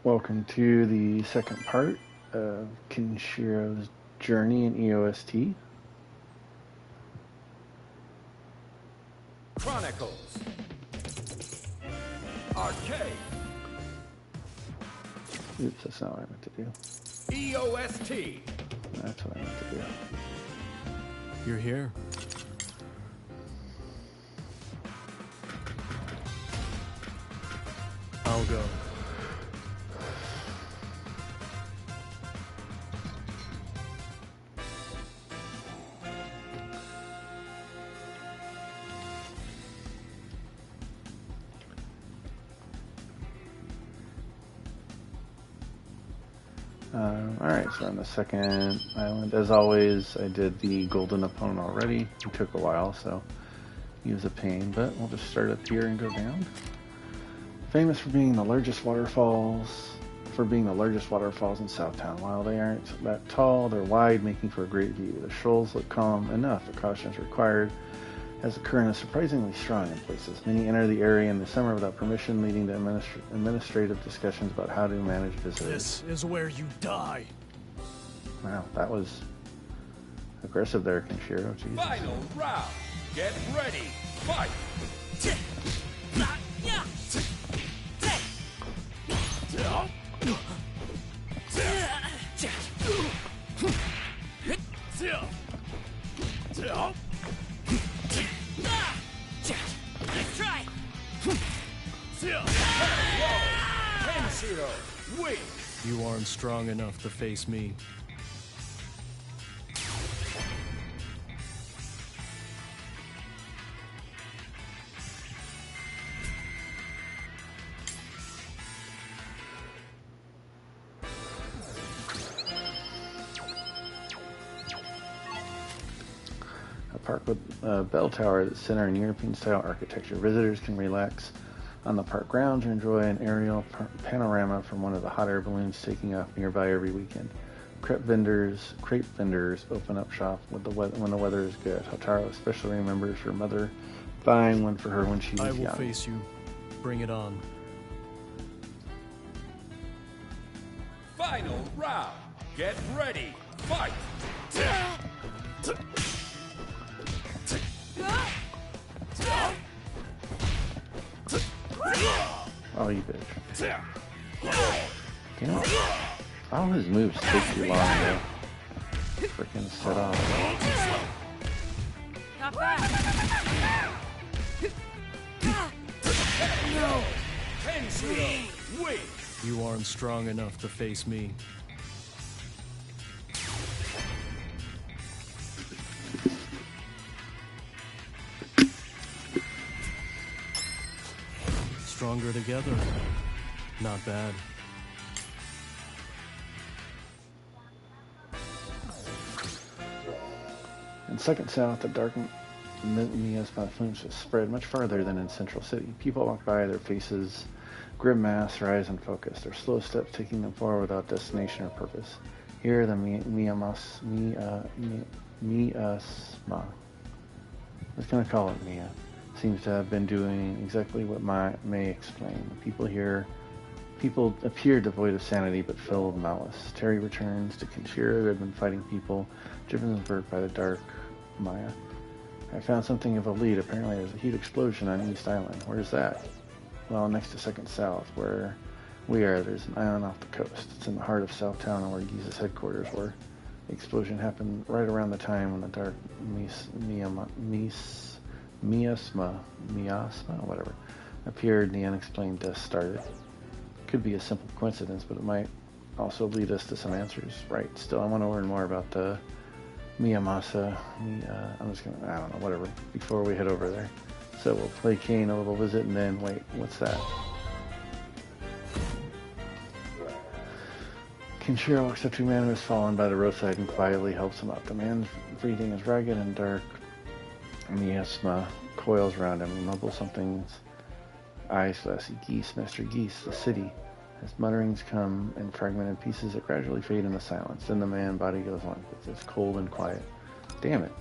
Welcome to the second part of Kenshiro's journey in EOST. Chronicles. Arcade. Oops, that's not what I meant to do. EOST. That's what I meant to do. You're here. I'll go. Alright, so on the second island, as always, I did the golden opponent already. It took a while, so he was a pain, but we'll just start up here and go down. Famous for being the largest waterfalls, in Southtown. While they aren't that tall, they're wide, making for a great view. The shoals look calm enough, but caution is required, as the current is surprisingly strong in places. Many enter the area in the summer without permission, leading to administrative discussions about how to manage visitors. This is where you die. Wow, that was aggressive there, Kenshiro. Jesus. Final round. Get ready. Fight. Try. Kenshiro, wait. You aren't strong enough to face me. A park with a bell tower that's centered in European-style architecture. Visitors can relax on the park grounds or enjoy an aerial panorama from one of the hot air balloons taking off nearby every weekend. Crepe vendors open up shop when the weather is good. Hotaru especially remembers her mother buying one for her when she was young. I will face you. Bring it on. Final round. Get ready. Fight. Oh, you bitch. Damn it. All his moves take too long to freaking set off. Not bad. No. Kenshiro, wait. You aren't strong enough to face me. Stronger together. Not bad. In second south, the dark miasma flames have spread much farther than in Central City. People walk by, their faces grim mass, their eyes unfocused, their slow steps taking them forward without destination or purpose. Here, the miasma. I was going to call it Mia. Seems to have been doing exactly what may explain. People appear devoid of sanity but filled with malice. Terry returns to Kenshiro, who had been fighting people driven to the bird by the dark Maya. I found something of a lead. Apparently there's a huge explosion on East Island. Where's that? Well, next to Second South, where we are, there's an island off the coast. It's in the heart of Southtown and where Giza's headquarters were. The explosion happened right around the time when the dark miasma, whatever, appeared and the unexplained death started. Could be a simple coincidence, but it might also lead us to some answers. Right, still, I want to learn more about the Miyamasa. I'm just gonna, I don't know, whatever, before we head over there. So we'll play Kane a little visit and then, wait, what's that? Kenshiro walks up to a man who has fallen by the roadside and quietly helps him up. The man's breathing is ragged and dark. Miasma coils around him. He mumbles something. Eyes glassy. Geese, Master Geese, the city. As mutterings come in fragmented pieces that gradually fade into silence. Then the man's body goes limp. It's cold and quiet. Damn it.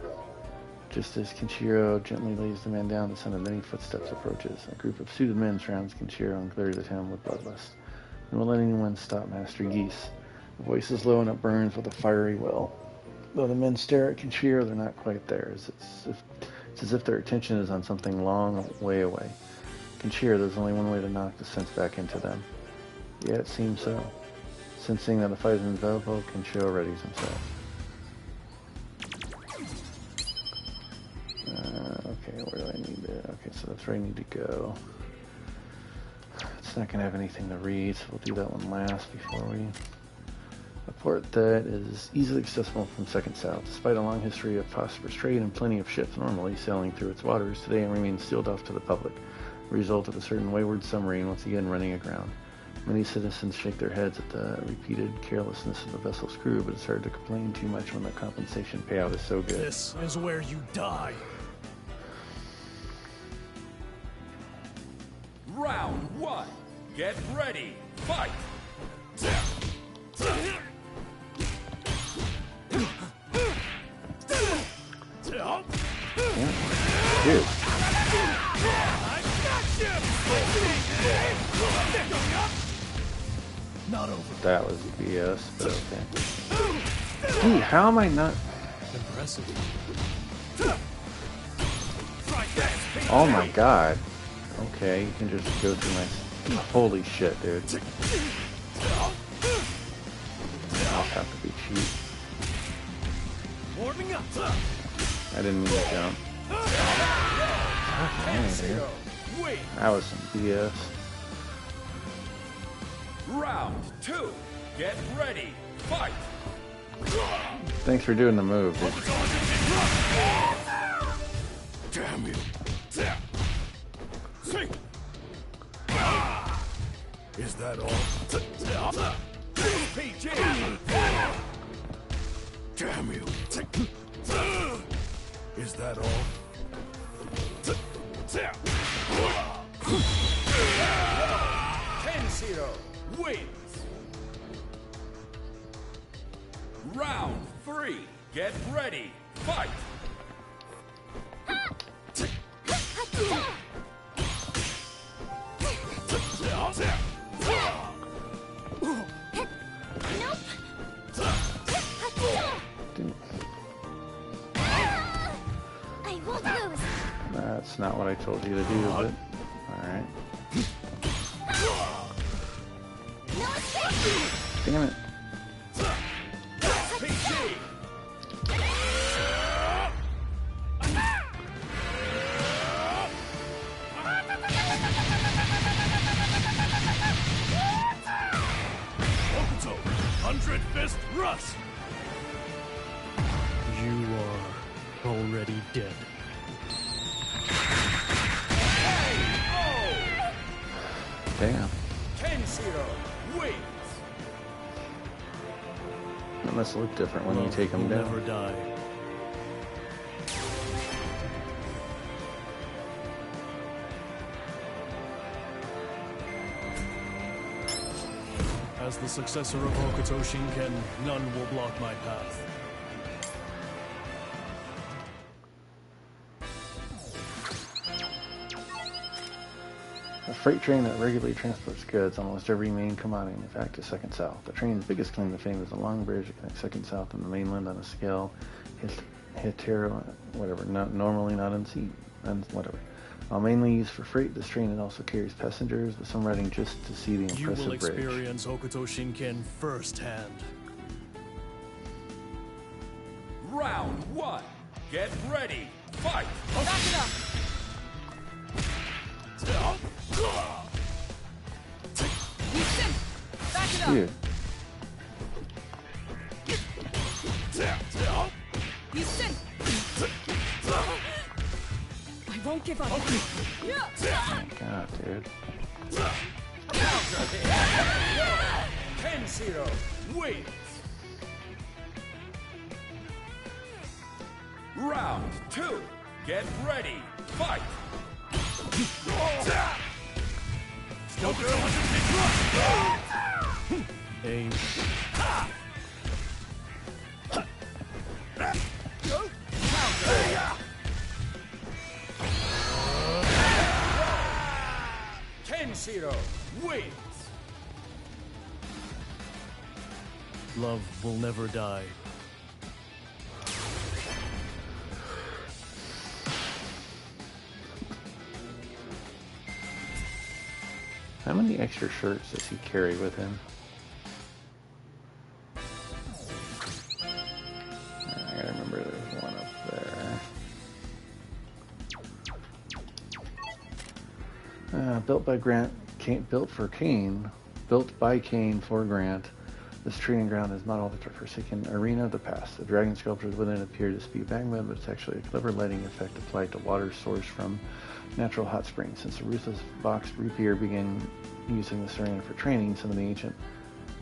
Just as Kenshiro gently lays the man down, the sound of many footsteps approaches. A group of suited men surrounds Kenshiro and glares at him with bloodlust. And will let anyone stop Master Geese. The voice is low and it burns with a fiery will. Though the men stare at Kenshiro, they're not quite there. It's as if their attention is on something long way away. Kenshiro, there's only one way to knock the sense back into them. Yeah, it seems so. Sensing that the fight is inevitable, Kenshiro readies himself. Okay, where do I need to... Okay, so that's where I need to go. It's not going to have anything to read, so we'll do that one last before we... A port that is easily accessible from Second South. Despite a long history of prosperous trade and plenty of ships normally sailing through its waters, today it remains sealed off to the public, a result of a certain wayward submarine once again running aground. Many citizens shake their heads at the repeated carelessness of the vessel's crew, but it's hard to complain too much when the compensation payout is so good. This is where you die. Round 1. Get ready. Fight. Dude. Not over. That was BS, but okay. Dude, how am I not... Impressive. Oh my god. Okay, you can just go through my... Holy shit, dude. I'll have to be cheap. Warming up. I didn't mean to jump. Dang, dude. Wait. That was some BS. Round 2. Get ready. Fight. Thanks for doing the move, dude. Damn you. Is that all? PG. Damn you. Is that all? Kenshiro wins. Round 3. Get ready. Fight. That's not what I told you to do, but alright. Damn it. Okuto, 100 Fist Rush. You are already dead. Damn. Kenshiro wins. It must look different when you take them Will down. never die. As the successor of Hokuto Shinken, none will block my path. A freight train that regularly transports goods almost every main commodity, in fact, to Second South. The train's biggest claim to fame is the long bridge that connects Second South and the mainland on a scale normally not unseen, whatever. While mainly used for freight, this train it also carries passengers, with some riding just to see the You will impressive bridge. experience Hokuto Shinken firsthand. Round 1. Get ready. Fight. Back it up. Back it up. Dude, I won't give up. oh my god, dude. Kenshiro wins. Round 2. Get ready. Fight. Aim. Kenshiro wins. Love will never die. How many extra shirts does he carry with him? I gotta remember there's one up there. Built by Grant, built by Kane for Grant. This training ground is not all the forsaken arena of the past. The dragon sculptures within appear to speak magma, but it's actually a clever lighting effect applied to water sourced from natural hot springs. Since the ruthless Vox Rapier began using this arena for training, some of the ancient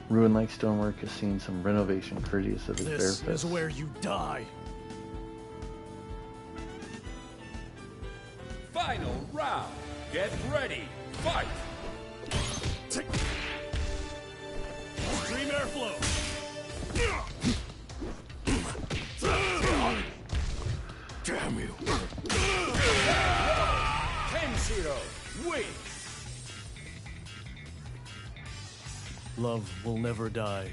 ruin-like stonework has seen some renovation courteous of its bare This fists. is where you die. Final round. Get ready. Fight. Extreme airflow. Damn you. Kenshiro wins. Love will never die.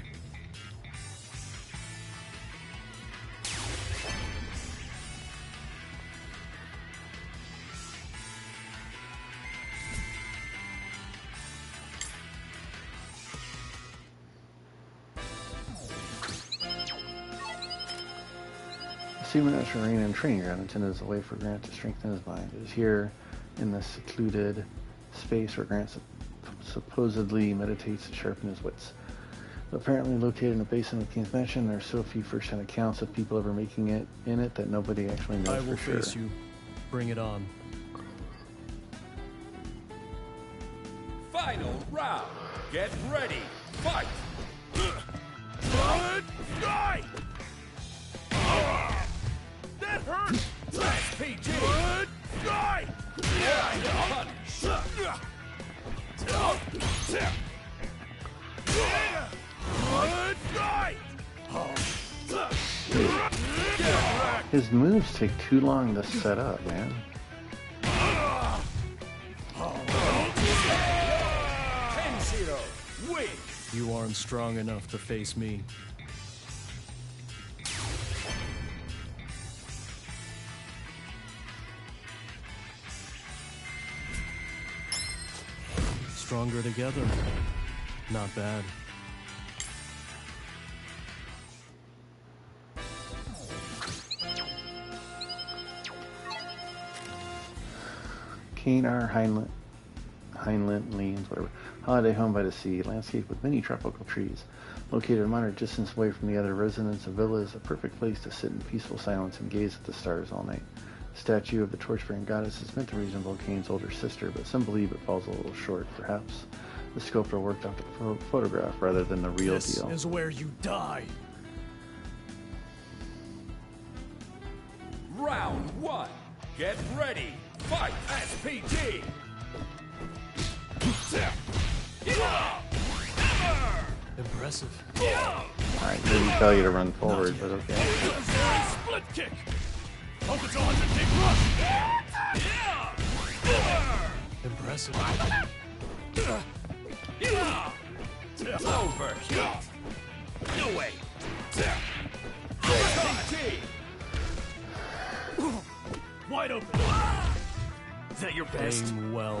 Supernatural arena and training ground intended as a way for Grant to strengthen his mind. It is here, in this secluded space where Grant supposedly meditates to sharpen his wits. But apparently located in a basin of King's Mansion, there are so few first-hand accounts of people ever making it in it that nobody actually knows I for will sure. face you. Bring it on. Final round. Get ready. Fight. Die! That hurt. PG. Die! His moves take too long to set up, man. Kenshiro wins. You aren't strong enough to face me. Stronger together. Not bad. Kane R. Heinlein Lanes, whatever. Holiday home by the sea, landscape with many tropical trees. Located a moderate distance away from the other residents of Villa, is a perfect place to sit in peaceful silence and gaze at the stars all night. The statue of the torch-bearing goddess is meant to resemble Kane's older sister, but some believe it falls a little short. Perhaps the sculptor worked off the photograph rather than the real This deal. is where you die. Round one. Get ready. Fight. SPG. Impressive. Alright, didn't tell you to run forward, but okay. Split kick. Focus on the big rush. Impressive. Over. No way. Wide open. Is that your best? Aim well.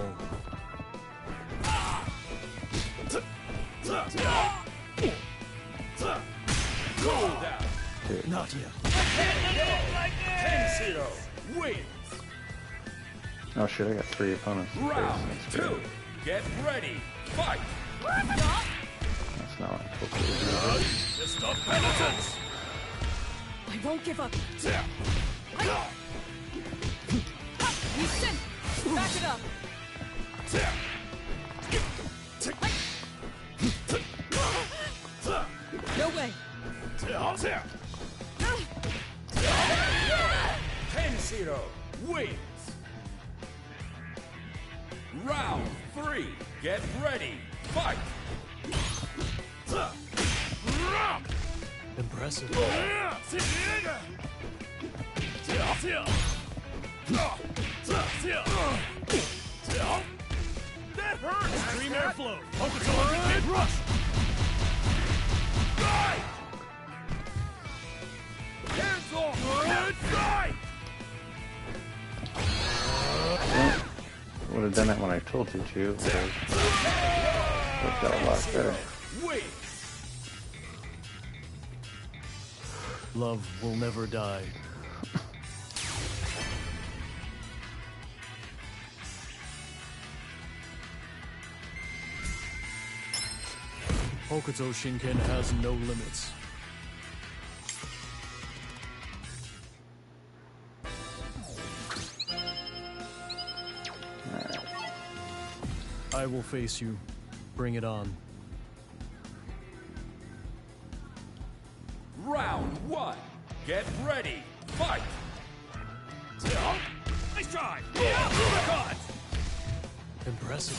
Roll down. Not yet. Kenshiro wins. Oh shit, I got 3 opponents. Round That's great. two. Get ready. Fight. That's not what I'm supposed to do. Fist of penitence. I won't give up. Houston, back it up. No way. Kenshiro wins. Round three. Get ready. Fight. Impressive. That hurts. Extreme airflow. Focus on the big rush. Die. have done it when I told you to, it would have worked out a lot better. Wait. Love will never die. Hokuto Shinken has no limits. I will face you. Bring it on. Round 1. Get ready. Fight. Nice try! Impressive.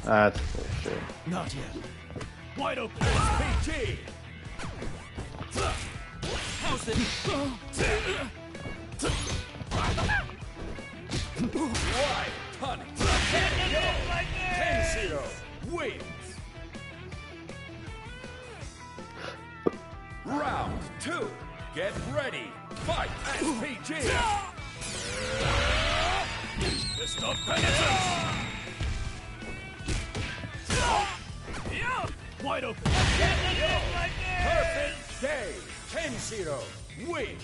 That's bullshit. Not yet. Wide open. PG. How's it? Wide punish. Kenshiro wins. Round 2. Get ready. Fight. SPG. Fist of penitence. Wide open. Perfect day. Kenshiro wins.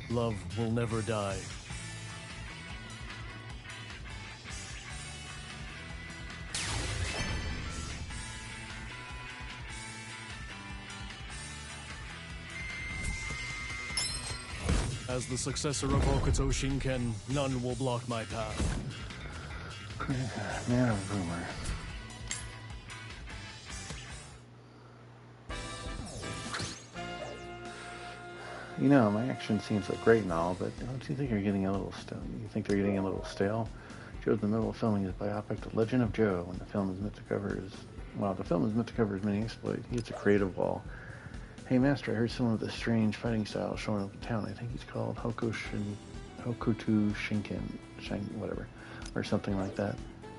Love will never die. As the successor of Hokuto Shinken, none will block my path. Man of rumor. You know, my action seems like great and all, but don't you think you're getting a little stale? You think they're getting a little stale? Joe's in the middle of filming his biopic, The Legend of Joe, when the film is meant to cover his mini exploit. He hits a creative wall. Hey, Master, I heard someone with a strange fighting style showing up in town. I think he's called Hokuto Shinken, whatever, or something like that.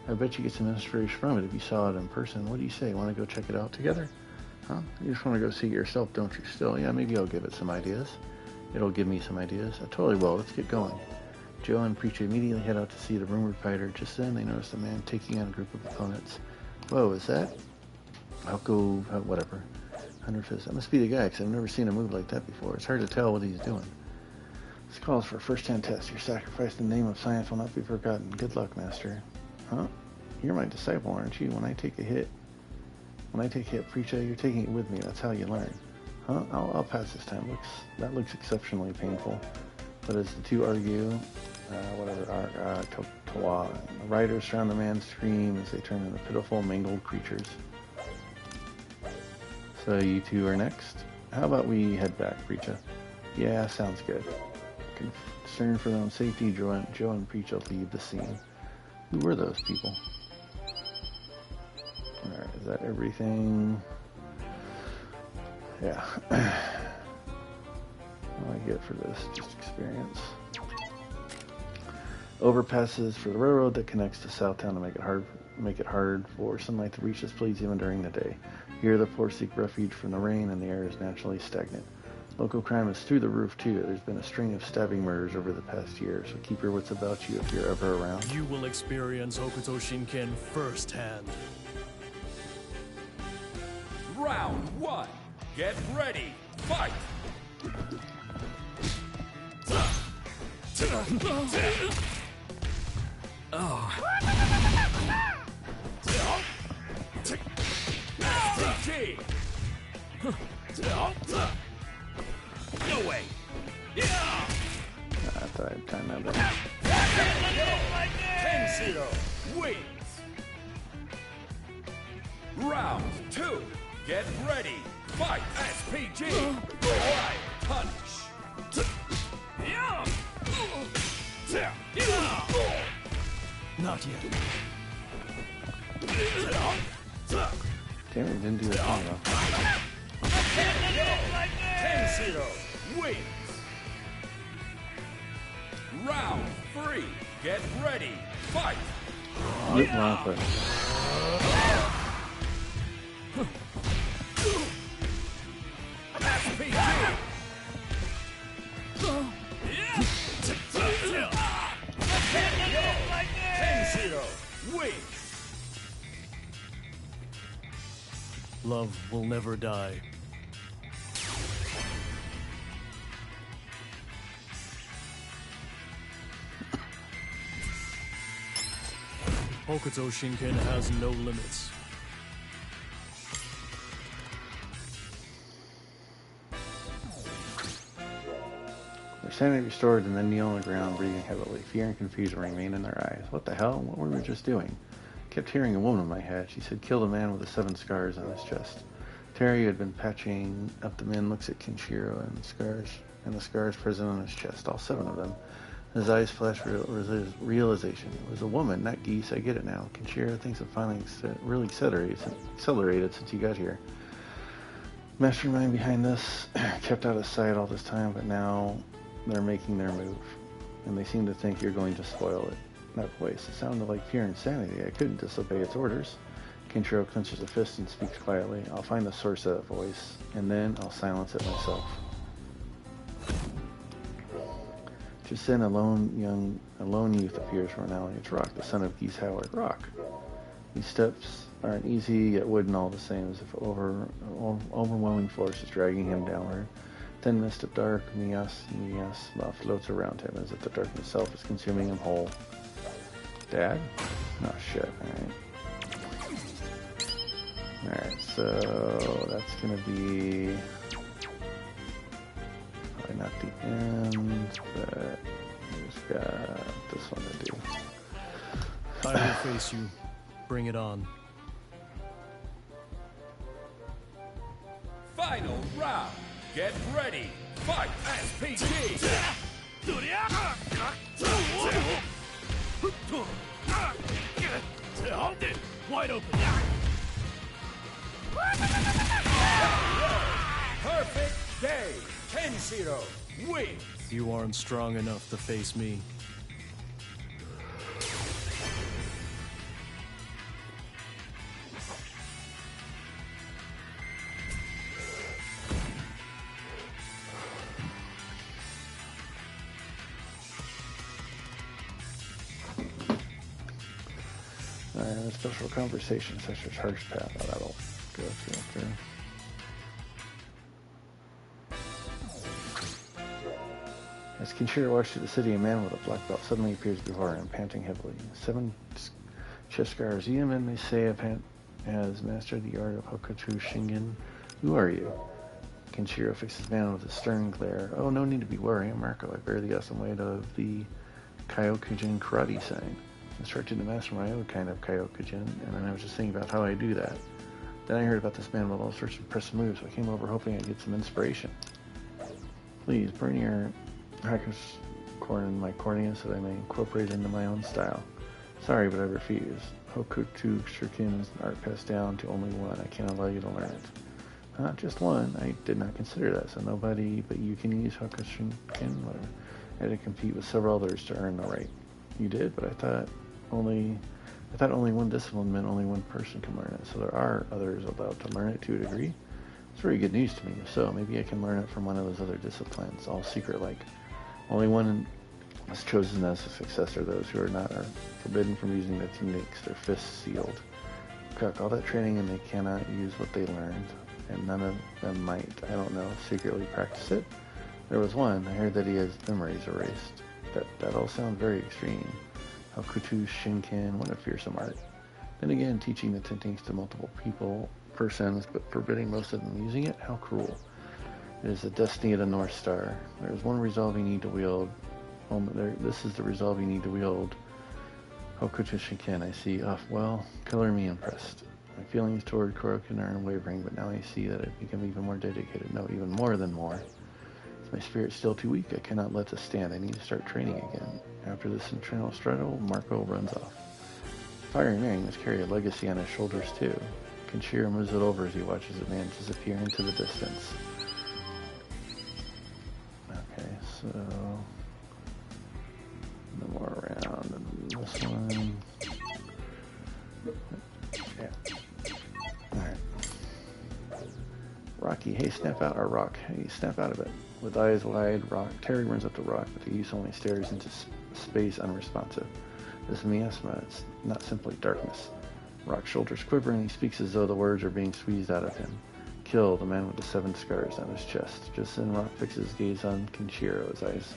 I bet you get some inspiration from it if you saw it in person. What do you say? Want to go check it out together? Huh? You just want to go see it yourself, don't you? Still, yeah, maybe I'll give it some ideas. It'll give me some ideas. I totally will. Let's get going. Joe and Preacher immediately head out to see the rumored fighter. Just then, they notice a man taking on a group of opponents. Whoa, is that? Whatever. 100 Fist. That must be the guy, because I've never seen a move like that before. It's hard to tell what he's doing. This calls for a first-hand test. Your sacrifice in the name of science will not be forgotten. Good luck, Master. Huh? You're my disciple, aren't you? When I take a hit, Preacher, you're taking it with me. That's how you learn. Huh? I'll pass this time. That looks exceptionally painful. But as the two argue, the riders surround the man's scream as they turn into pitiful, mangled creatures. So you two are next. How about we head back, Preacher? Yeah, sounds good. Concerned for their own safety, Joe and Preacher leave the scene. Who were those people? Alright, is that everything? Yeah. What do I get for this? Just experience. Overpasses for the railroad that connects to Southtown to make it hard for sunlight to reach this place even during the day. Here the poor seek refuge from the rain and the air is naturally stagnant. Local crime is through the roof too. There's been a string of stabbing murders over the past year, so keep your wits about you if you're ever around. You will experience Hokuto Shinken firsthand. Round 1. Get ready. Fight. PG. No way. I thought I'd time that out. Kenshiro wins. Round 2. Get ready. Fight. SPG. Right. Punish. Not yet. Damn it, didn't do the thing though. Kenshiro wins. Round 3. Get ready. Fight. Nope, wrong foot. SPG. win. Love will never die. Hokuto Shinken has no limits. Their sanity restored and then kneel on the ground, breathing heavily. Fear and confusion remain in their eyes. What the hell? What were we just doing? I kept hearing a woman in my head. She said, "Kill the man with the 7 scars on his chest." Terry, who had been patching up the men, looks at Kenshiro and the scars present on his chest, all 7 of them. His eyes flashed realization. It was a woman, not geese. I get it now. Kenshiro thinks it finally really accelerated since he got here. Mastermind behind this kept out of sight all this time, but now they're making their move. And they seem to think you're going to spoil it. That voice, it sounded like pure insanity. I couldn't disobey its orders. Kenshiro clenches a fist and speaks quietly. I'll find the source of that voice, and then I'll silence it myself. Just then, a lone youth appears from an alley. It's Rock, the son of Geese Howard. Rock. These steps aren't easy, yet wooden all the same, as if overwhelming force is dragging him downward. Thin mist of dark, Mias floats around him, as if the darkness itself is consuming him whole. Dad? Oh shit, alright, so that's gonna be probably not the end, but I just got this one to do. I will face you. Bring it on. Final round. Get ready. Fight SPG. Wide open. Perfect day. Kenshiro wins. You aren't strong enough to face me. A special conversation such as Harsh Path. Oh, that'll go through. As Kenshiro walks through the city, a man with a black belt suddenly appears before him, panting heavily. 7 chest scars. Yeoman, they say, has mastered the art of Hokuto Shingen. Who are you? Kenshiro fixes the man with a stern glare. Oh, no need to be worried. I'm Marco. I bear the awesome weight of the Kyokujin karate sign. Instructed to master my own kind of Kyokujin, and then I was just thinking about how I do that. Then I heard about this man with all sorts of impressive moves, so I came over hoping I'd get some inspiration. Please, burn your hacker's corn in my cornea so that I may incorporate it into my own style. Sorry, but I refuse. Hokuto Shuriken's art passed down to only one. I can't allow you to learn it. Not just one. I did not consider that, so nobody but you can use Hokuto Shuriken. Whatever. I had to compete with several others to earn the right. You did, but I thought only one discipline meant only one person can learn it, so there are others allowed to learn it to a degree. It's very good news to me. If so, maybe I can learn it from one of those other disciplines, all secret-like. Only one is chosen as a successor. Those who are not are forbidden from using their techniques, their fists sealed. Cut all that training and they cannot use what they learned, and none of them might, I don't know, secretly practice it. There was one. I heard that he has memories erased. That all sounds very extreme. Hokuto Shinken, what a fearsome art. Then again, teaching the techniques to multiple persons, but forbidding most of them using it? How cruel. It is the destiny of the North Star. There is one resolve you need to wield. This is the resolve you need to wield. Hokuto Shinken, I see. Well, color me impressed. My feelings toward Kuroken are unwavering, but now I see that I've become even more dedicated. No, even more than more. My spirit's still too weak. I cannot let this stand. I need to start training again. After this internal struggle, Marco runs off. Fiery man must carry a legacy on his shoulders too. Kenshiro moves it over as he watches the man disappear into the distance. Okay, so no more around. And this one. Yeah. Alright. Rocky, hey, snap out our Rock. Hey, snap out of it. With eyes wide, Terry runs up to Rock, but the youth only stares into space unresponsive. This miasma, it's not simply darkness. Rock's shoulders quiver and he speaks as though the words are being squeezed out of him. Kill the man with the 7 scars on his chest. Just then Rock fixes his gaze on Kenshiro, his eyes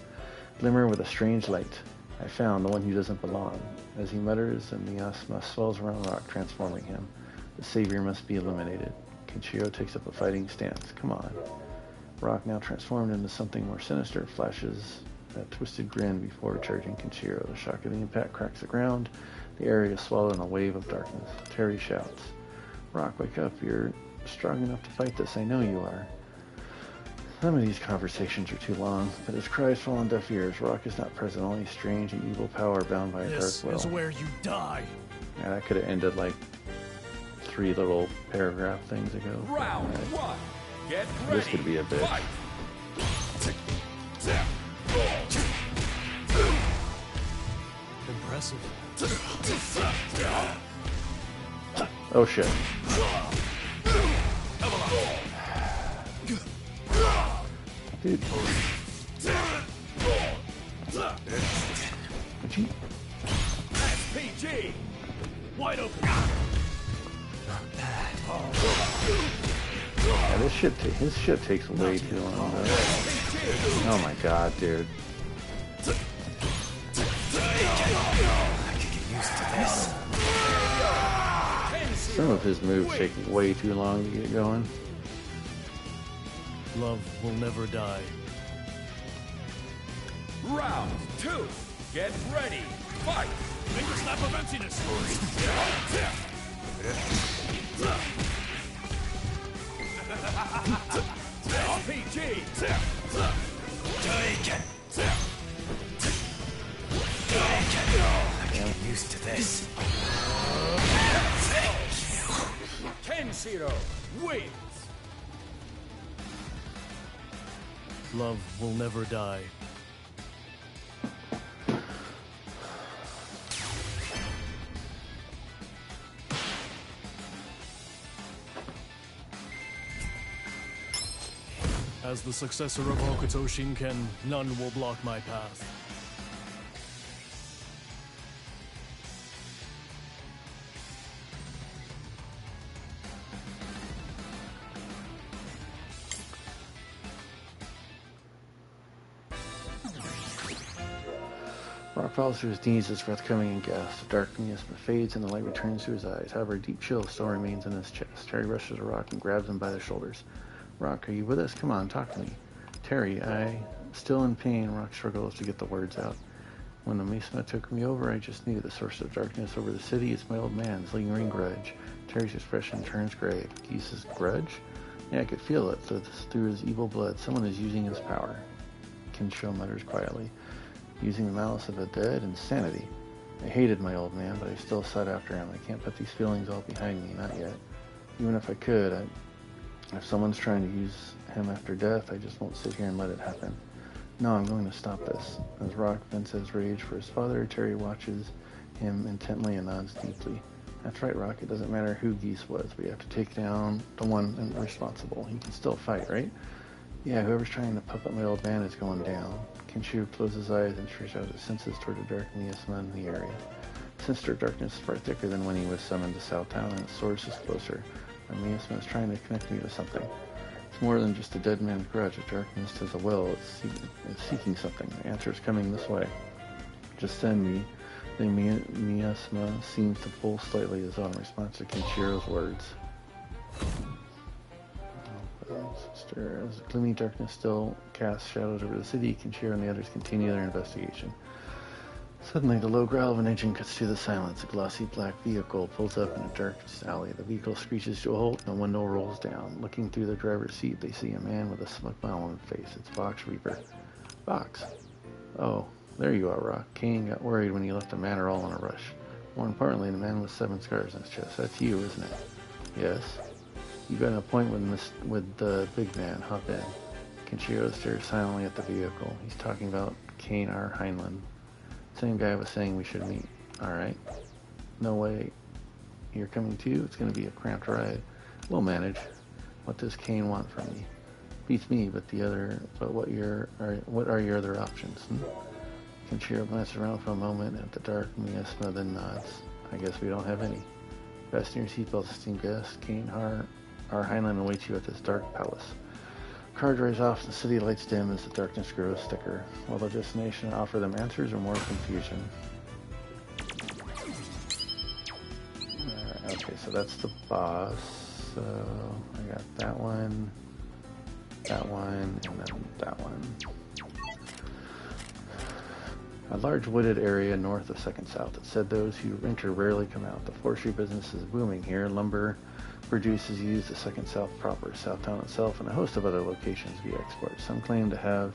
glimmer with a strange light. I found the one who doesn't belong. As he mutters, the miasma swells around Rock, transforming him. The savior must be eliminated. Kenshiro takes up a fighting stance. Come on. Rock, now transformed into something more sinister, flashes a twisted grin before charging Kenshiro. The shock of the impact cracks the ground. The area is swallowed in a wave of darkness. Terry shouts, Rock, wake up. You're strong enough to fight this. I know you are. Some of these conversations are too long, but his cries fall on deaf ears. Rock is not present, only strange and evil power bound by a dark will. This is where you die. Yeah, that could have ended like 3 little paragraph things ago. Round 1. Get ready. This could be a bitch. Fight. Impressive. Oh shit. Dude. Would you? PG. Wide open. Yeah, this shit. His shit takes way too long. Though. Oh my god, dude. Some of his moves take way too long to get going. Love will never die. Round 2. Get ready. Fight. Finger snap of emptiness. PG. I'm used to this. Kenshiro wins. Love will never die. As the successor of Hokuto Shinken, none will block my path. Rock falls to his knees, his breath coming in gasps. The darkness fades and the light returns to his eyes. However, a deep chill still remains in his chest. Terry rushes to Rock and grabs him by the shoulders. Rock, are you with us? Come on, talk to me. Terry, still in pain. Rock struggles to get the words out. When the miasma took me over, I just knew the source of darkness over the city is my old man's lingering grudge. Terry's expression turns gray. Geese's grudge? Yeah, I could feel it through his evil blood. Someone is using his power. Kenshiro mutters quietly. Using the malice of the dead, insanity. I hated my old man, but I still sought after him. I can't put these feelings all behind me, not yet. Even if I could, if someone's trying to use him after death, I just won't sit here and let it happen. No, I'm going to stop this. As Rock vents his rage for his father, Terry watches him intently and nods deeply. That's right, Rock. It doesn't matter who Geese was. We have to take down the one responsible. He can still fight, right? Yeah, whoever's trying to puppet my old man is going down. Kenshiro closes his eyes and stretches out his senses toward the dark miasma in the area. The sinister darkness is far thicker than when he was summoned to South Town, and its source is closer. The miasma is trying to connect me to something. It's more than just a dead man's grudge. The darkness has a will. It's seeking something. The answer is coming this way. Just then, the miasma seems to pull slightly as though in response to Kenshiro's words. Sister, as the gloomy darkness still casts shadows over the city, Kenshiro and the others continue their investigation. Suddenly, the low growl of an engine cuts through the silence. A glossy black vehicle pulls up in a dark alley. The vehicle screeches to a halt, and the window rolls down. Looking through the driver's seat, they see a man with a smug smile on his face. It's Box Reaper. Box. Oh, there you are, Rock. Kane got worried when he left the manor all in a rush. More importantly, the man with 7 scars on his chest. That's you, isn't it? Yes. You got an appointment with the big man. Hop in. Kenshiro stares silently at the vehicle. He's talking about Kane R. Heinlein. Same guy was saying we should meet. Alright. No way. You're coming too? It's going to be a cramped ride. We'll manage. What does Kane want from me? Beats me, but what are your other options? Kenshiro glances around for a moment at the dark miasma, then nods. I guess we don't have any. Fasten your seatbelts, esteemed guests. Kane, our Highland awaits you at this dark palace. Car drives off, the city lights dim as the darkness grows thicker. Will the destination offer them answers or more confusion? Okay, so that's the boss. So I got that one, and then that one. A large wooded area north of 2nd South. It said those who enter rarely come out. The forestry business is booming here. Lumber produce is used at 2nd South proper, Southtown itself, and a host of other locations via export. Some claim to have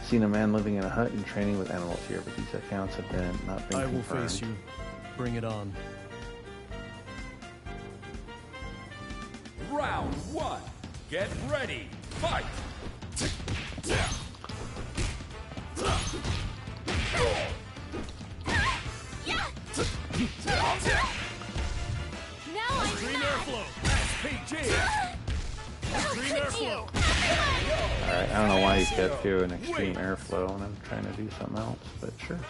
seen a man living in a hut and training with animals here, but these accounts have not been I confirmed. will face you. Bring it on. Round 1. Get ready. Fight. Now I'm Extreme mad. airflow. PG. Extreme airflow. Alright, I don't know why he's got to an extreme airflow and I'm trying to do something else, but sure.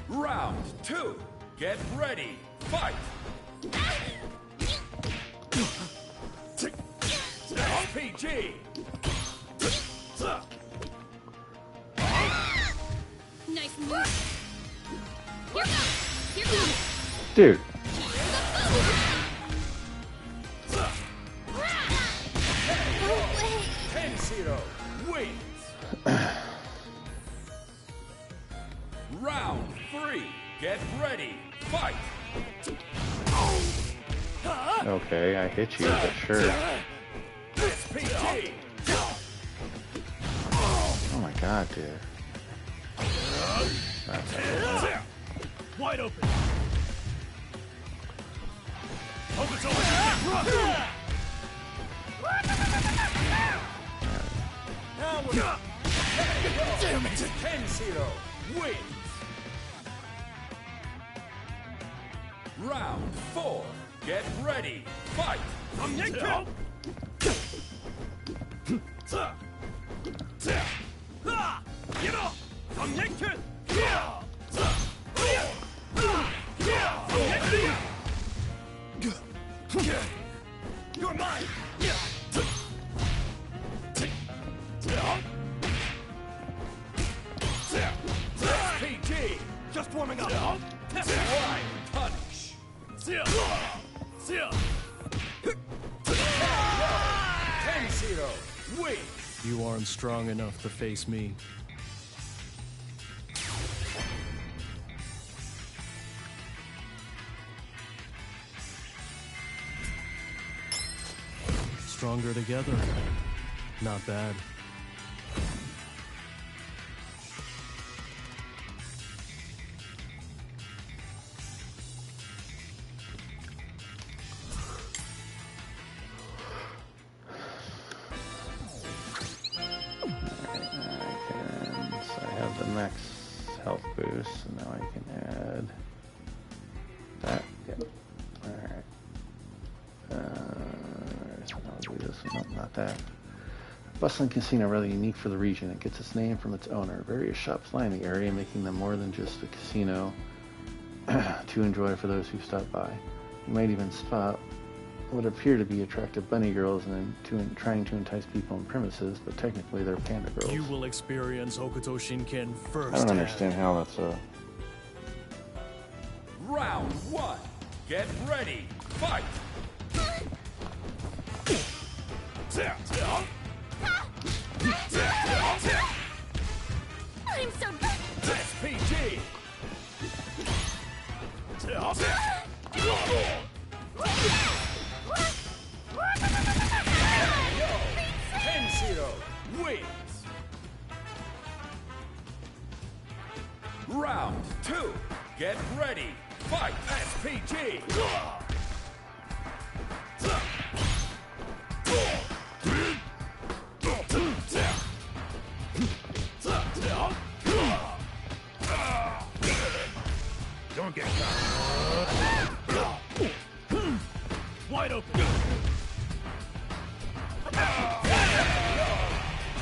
Round 2. Get ready. Fight. PG. Nice move. Here goes. Here goes. Dude, No way. Kenshiro wins. Round 3. Get ready. Fight. okay, I hit you, but sure. PG. Oh my god, dude. Wide open. Hope it's over. Now we're... Damn it. Kenshiro wins. Round 4. Get ready. Fight. Get up! I'm Yankton! You're mine! PG. Just warming up! Wide punish. Kenshiro wins. You aren't strong enough to face me. Stronger together. Not bad. So I have the max health boost, so now I can add that. Yep. Alright. So I'll do this one. Nope, not that. Bustling casino, rather unique for the region. It gets its name from its owner. Various shops line the area, making them more than just a casino to enjoy for those who stop by. You might even spot what appear to be attractive bunny girls and trying to entice people on premises, but technically they're panda girls. You will experience Hokuto Shinken first. I don't understand how that's a... Round 1. Get ready. Fight. I'm so PG. Kenshiro wins. Round 2. Get ready. Fight. SPG. Don't get caught. Wide open.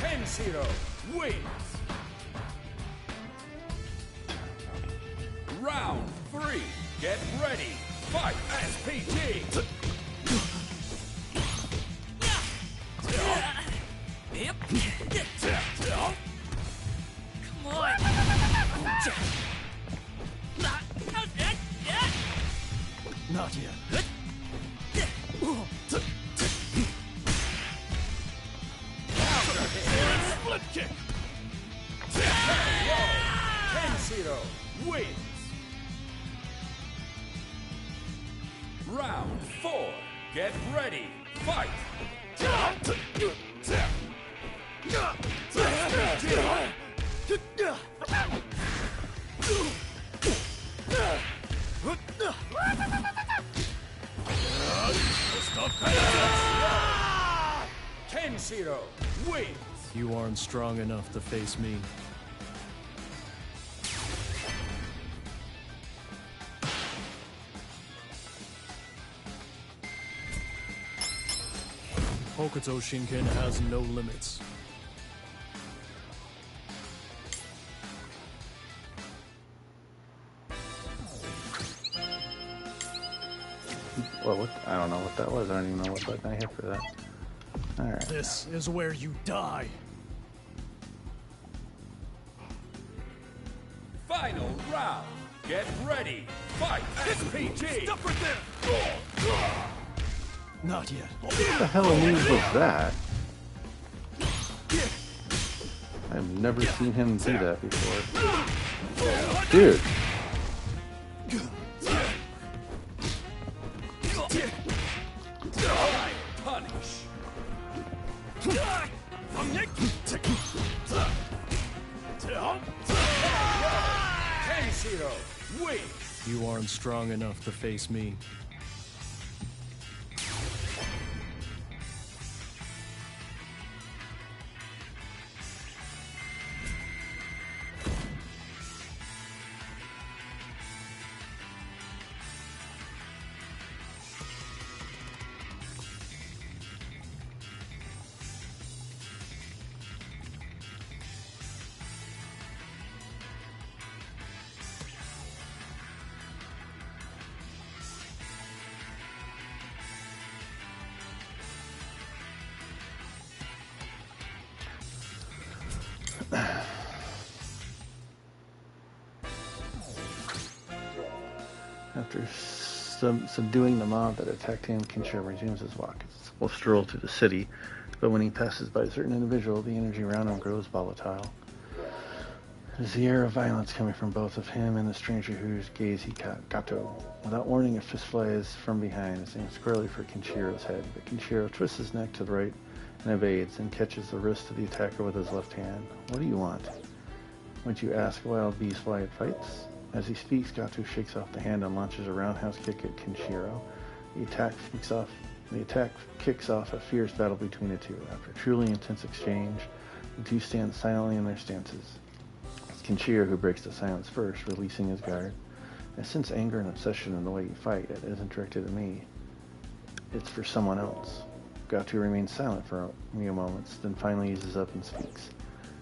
Kenshiro wins. Round 3. Get ready. Fight SPG. Come on! Not yet. Split kick! Kenshiro wins. Round 4. Get ready. Fight. Kenshiro wins. You aren't strong enough to face me. Hokuto Shinken has no limits. Well, what, I don't know what that was. I don't even know what button I hit for that. Alright. This is where you die. Final round. Get ready. Fight SPG. Stop right there! Not yet. What the hell move was that? I've never seen him do that before. Dude! Punish. Kenshiro wins. You aren't strong enough to face me. After subduing the mob that attacked him, Kenshiro resumes his walk. We'll stroll through the city, but when he passes by a certain individual, the energy around him grows volatile. There's the air of violence coming from both of him and the stranger whose gaze he caught, Gato. Without warning, a fist flies from behind, aiming squarely for Kenshiro's head, but Kenshiro twists his neck to the right and evades, and catches the wrist of the attacker with his left hand. What do you want? Would you ask a wild beast why it fights? As he speaks, Gato shakes off the hand and launches a roundhouse kick at Kenshiro. The attack kicks off a fierce battle between the two. After a truly intense exchange, the two stand silently in their stances. It's Kenshiro who breaks the silence first, releasing his guard. I sense anger and obsession in the way you fight. It isn't directed at me. It's for someone else. Gato remains silent for a few moments, then finally eases up and speaks.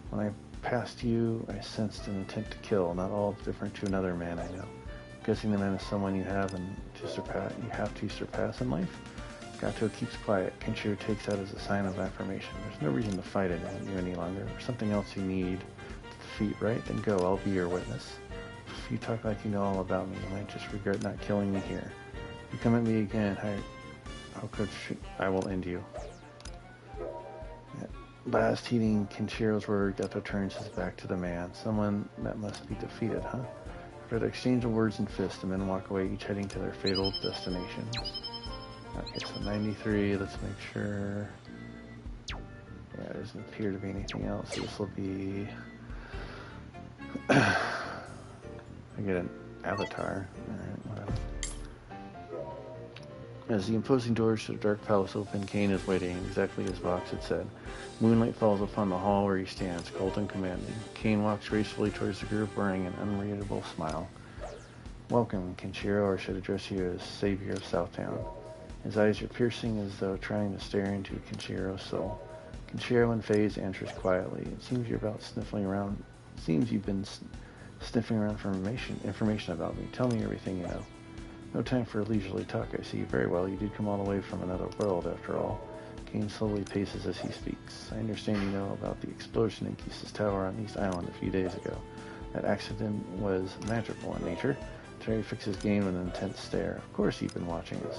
When I passed you, I sensed an intent to kill, not all different to another man I know. I'm guessing the man is someone you have to surpass in life? Gato keeps quiet. Kenshiro takes that as a sign of affirmation. There's no reason to fight you any longer. There's something else you need to defeat, right? Then go, I'll be your witness. If you talk like you know all about me, you might just regret not killing me here. If you come at me again, I will end you. Last heeding Kenshiro's word, Gato turns his back to the man. Someone that must be defeated, huh? After the exchange of words and fists, the men walk away, each heading to their fatal destinations. Okay, so 93, let's make sure. Yeah, there doesn't appear to be anything else. This will be... I get an avatar. Alright, whatever. As the imposing doors to the dark palace open, Kane is waiting, exactly as Vox had said. Moonlight falls upon the hall where he stands, cold and commanding. Kane walks gracefully towards the group, wearing an unreadable smile. Welcome, Kenshiro, or should address you as Savior of Southtown. His eyes are piercing as though trying to stare into Kenshiro's soul. Kenshiro in phase answers quietly. It seems you've been Sniffing around for information about me. Tell me everything you know. No time for leisurely talk, I see. Very well, you did come all the way from another world, after all. Kane slowly paces as he speaks. I understand you know about the explosion in Kisa's tower on East Island a few days ago. That accident was magical in nature. Terry fixes Gain with an intense stare. Of course you've been watching us.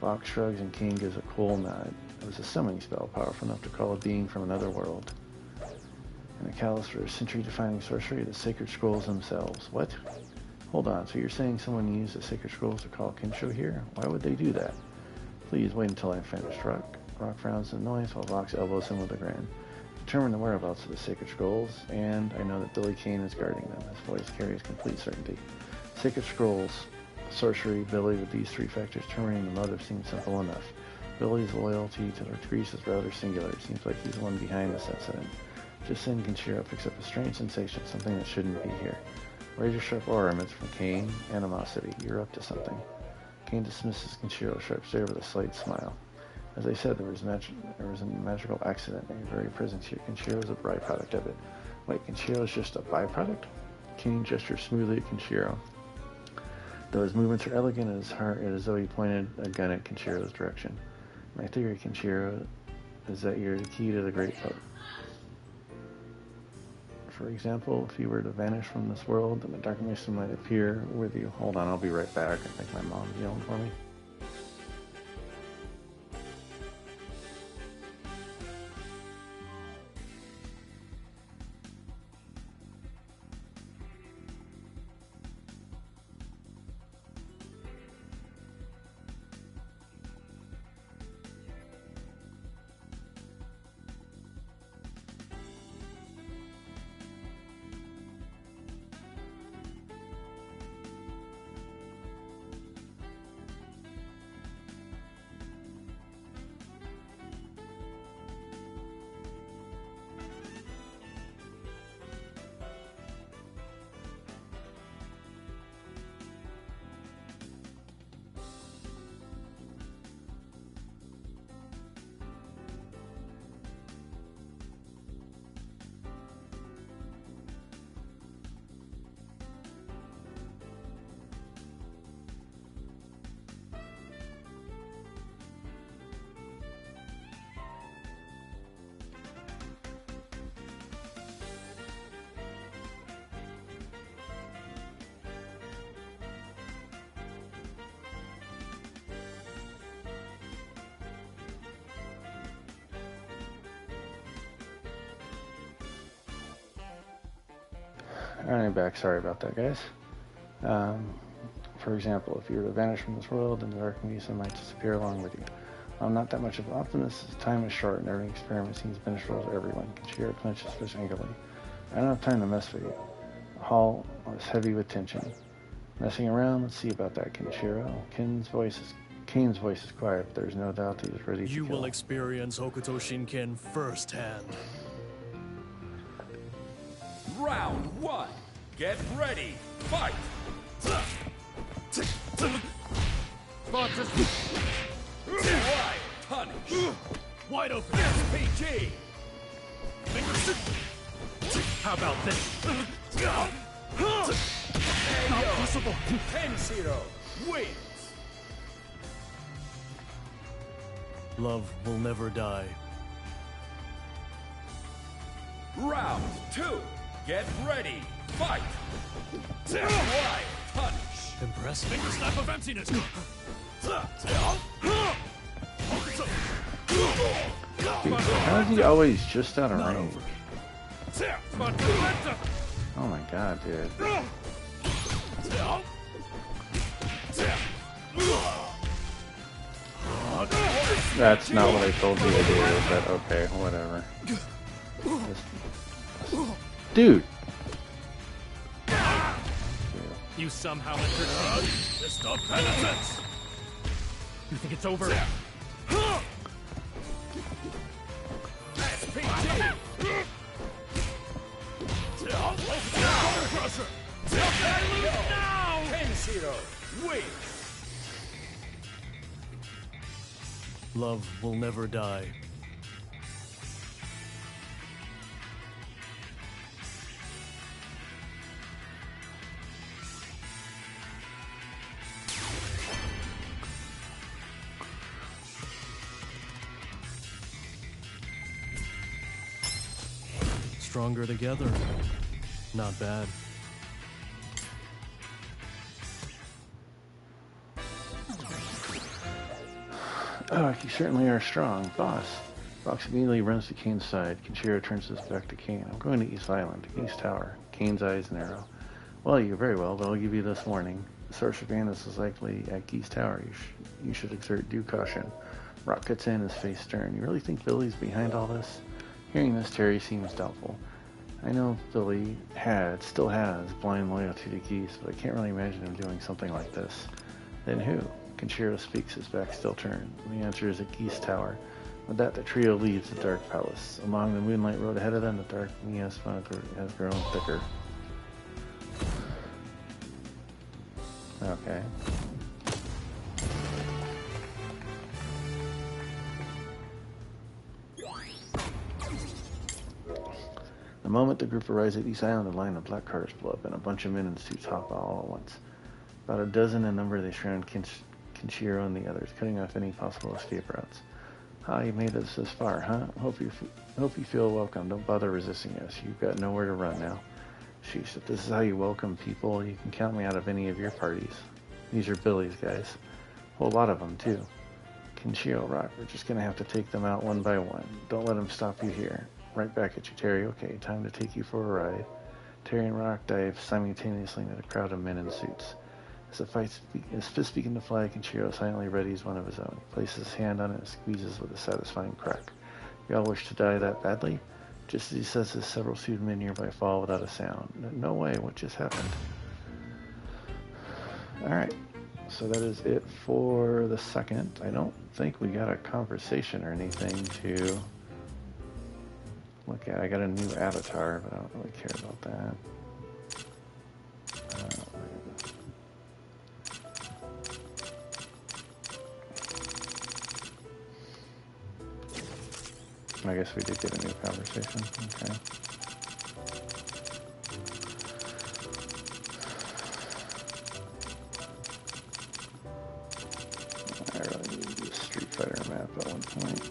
Fox shrugs and Kane gives a cool nod. It was a summoning spell, powerful enough to call a being from another world. And a catalyst for a century-defining sorcery, the sacred scrolls themselves. What? Hold on, so you're saying someone used the sacred scrolls to call Kenshiro here? Why would they do that? Please wait until I'm finished. Rock frowns in noise while Vox elbows him with a grin. Determine the whereabouts of the sacred scrolls, and I know that Billy Kane is guarding them. His voice carries complete certainty. Sacred scrolls, sorcery, Billy, with these three factors determining the motive seems simple enough. Billy's loyalty to Greece is rather singular. It seems like he's the one behind this incident. Just then, Kenshiro picks up a strange sensation, something that shouldn't be here. Razor-sharp aura emits from Kane. Animosity. You're up to something. Kane dismisses Kenshiro's sharp stare with a slight smile. As I said, there was a magical accident in your very presence here. Kenshiro is a byproduct of it. Wait, Kenshiro is just a byproduct? Kane gestures smoothly at Kenshiro. Though his movements are elegant, it is as though he pointed a gun at Kenshiro's direction. My theory, Kenshiro, is that you're the key to the great hope. For example, if you were to vanish from this world, then the Dark Mason might appear with you. Hold on, I'll be right back. I think my mom's yelling for me. Alright, I'm back. Sorry about that, guys. For example, if you were to vanish from this world, then the Dark Mesa might disappear along with you. I'm not that much of an optimist, as time is short and every experiment seems beneficial to everyone. Kenshiro clenches his fist angrily. I don't have time to mess with you. The hall is heavy with tension. Messing around? Let's see about that, Kenshiro. Kane's voice is quiet, but there's no doubt that he's ready to You kill. will experience Hokuto Shinken firsthand. Round one. Get ready. Fight. Right. Punish. Wide open. PG. How about this? Not possible. Kenshiro wins. Love will never die. Round two. Get ready. Fight. Right. Punish. Impressive. Finger snap of emptiness. Dude, how is he always just out of range? Oh my god, dude. That's not what I told you to do, but okay, whatever. Dude! You somehow entertain this stuff benefits. You think it's over? That's PG. Now! Kenshiro wins. Love will never die. stronger together. Not bad. Oh, you certainly are strong, boss. Fox immediately runs to Kane's side. Kenshiro turns his back to Kane. I'm going to East Island, East Tower. Kane's eyes narrow. Well, you're very well, but I'll give you this warning. The source of Bandits is likely at Geese Tower. You should exert due caution. Rock cuts in, his face stern. You really think Billy's behind all this? Hearing this, Terry seems doubtful. I know Billy still has blind loyalty to Geese, but I can't really imagine him doing something like this. Then who? Kenshiro speaks, his back still turned. The answer is at Geese Tower. With that, the trio leaves the Dark Palace. Along the moonlight road ahead of them, the dark EOST smoke has grown thicker. Okay. The moment the group arrives at East Island, a line of black cars blow up, and a bunch of men in suits hop out all at once. About a dozen in number, they surround Kenshiro and the others, cutting off any possible escape routes. Ah, you made us this far, huh? Hope you feel welcome. Don't bother resisting us. You've got nowhere to run now. Sheesh, if this is how you welcome people, you can count me out of any of your parties. These are Billy's guys. A whole lot of them, too. Kenshiro, Rock, we're just gonna have to take them out one by one. Don't let them stop you here. Right back at you, Terry. Okay, time to take you for a ride. Terry and Rock dive simultaneously into the crowd of men in suits. As the his fist begin to fly, Kenshiro silently readies one of his own. He places his hand on it and squeezes with a satisfying crack. You all wish to die that badly? Just as he says this, several suited men nearby fall without a sound. No way, what just happened? Alright, so that is it for the second. I don't think we got a conversation or anything to look at. I got a new avatar, but I don't really care about that. I guess we did get a new conversation. Okay. I really need to do a Street Fighter map at one point.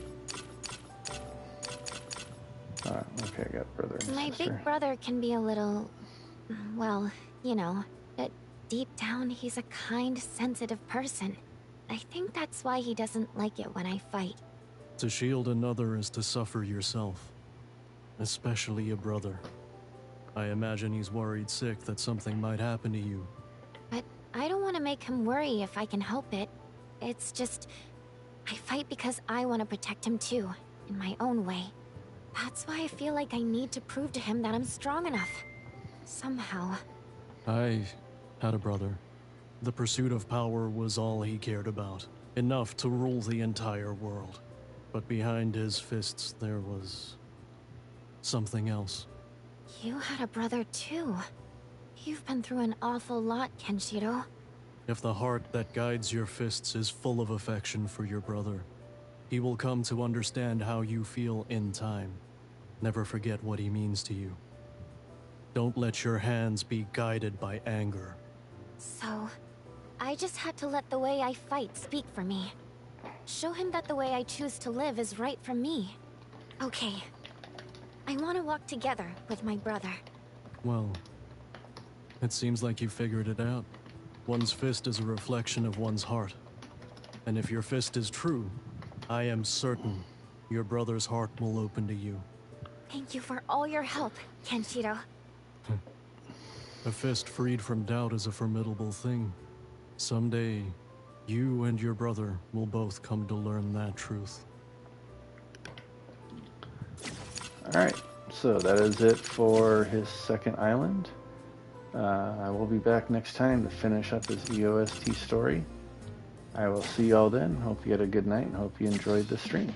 Okay, I got brother and My sister. big brother can be a little, well, you know, but deep down he's a kind, sensitive person. I think that's why he doesn't like it when I fight. To shield another is to suffer yourself. Especially a brother. I imagine he's worried sick that something might happen to you. But I don't want to make him worry if I can help it. It's just, I fight because I want to protect him too, in my own way. That's why I feel like I need to prove to him that I'm strong enough. Somehow. I had a brother. The pursuit of power was all he cared about. Enough to rule the entire world. But behind his fists there was something else. You had a brother too. You've been through an awful lot, Kenshiro. If the heart that guides your fists is full of affection for your brother, he will come to understand how you feel in time. Never forget what he means to you. Don't let your hands be guided by anger. So, I just had to let the way I fight speak for me. Show him that the way I choose to live is right for me. Okay. I want to walk together with my brother. Well, it seems like you figured it out. One's fist is a reflection of one's heart. And if your fist is true, I am certain your brother's heart will open to you. Thank you for all your help, Kenshiro. A fist freed from doubt is a formidable thing. Someday, you and your brother will both come to learn that truth. Alright, so that is it for his second island. I will be back next time to finish up his EOST story. I will see y'all then. Hope you had a good night and hope you enjoyed the stream.